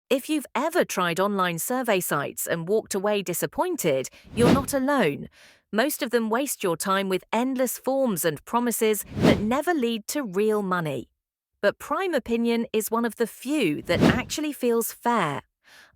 If you've ever tried online survey sites and walked away disappointed, you're not alone. Most of them waste your time with endless forms and promises that never lead to real money. But Prime Opinion is one of the few that actually feels fair.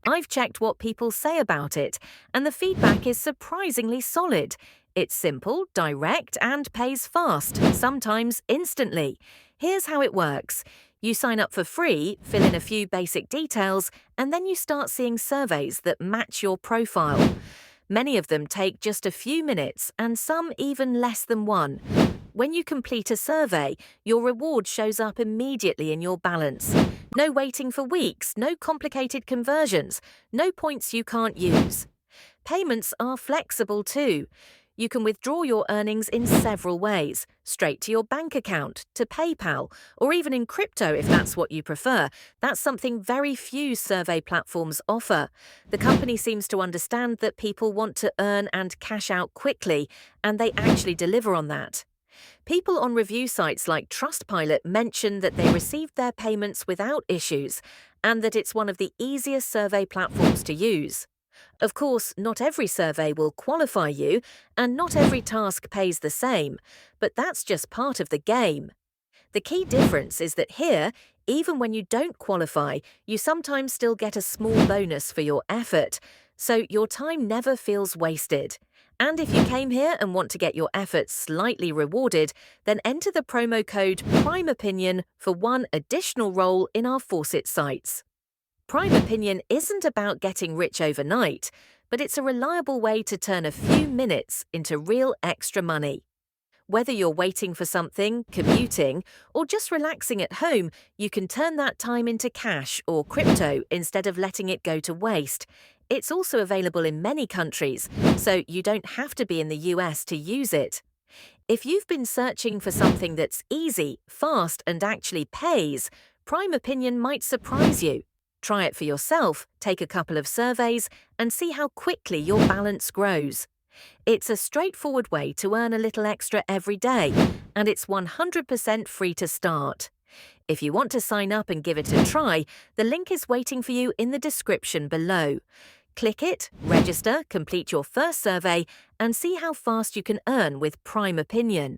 I've checked what people say about it, and the feedback is surprisingly solid. It's simple, direct, and pays fast, sometimes instantly. Here's how it works. You sign up for free, fill in a few basic details, and then you start seeing surveys that match your profile. Many of them take just a few minutes, and some even less than one. When you complete a survey, your reward shows up immediately in your balance. No waiting for weeks, no complicated conversions, no points you can't use. Payments are flexible too. You can withdraw your earnings in several ways, straight to your bank account, to PayPal, or even in crypto if that's what you prefer. That's something very few survey platforms offer. The company seems to understand that people want to earn and cash out quickly, and they actually deliver on that. People on review sites like Trustpilot mention that they received their payments without issues, and that it's one of the easiest survey platforms to use. Of course, not every survey will qualify you, and not every task pays the same, but that's just part of the game. The key difference is that here, even when you don't qualify, you sometimes still get a small bonus for your effort, so your time never feels wasted. And if you came here and want to get your efforts slightly rewarded, then enter the promo code PrimeOpinion for one additional role in our faucet sites. Prime Opinion isn't about getting rich overnight, but it's a reliable way to turn a few minutes into real extra money. Whether you're waiting for something, commuting, or just relaxing at home, you can turn that time into cash or crypto instead of letting it go to waste. It's also available in many countries, so you don't have to be in the US to use it. If you've been searching for something that's easy, fast, and actually pays, Prime Opinion might surprise you. Try it for yourself, take a couple of surveys, and see how quickly your balance grows. It's a straightforward way to earn a little extra every day, and it's 100% free to start. If you want to sign up and give it a try, the link is waiting for you in the description below. Click it, register, complete your first survey, and see how fast you can earn with Prime Opinion.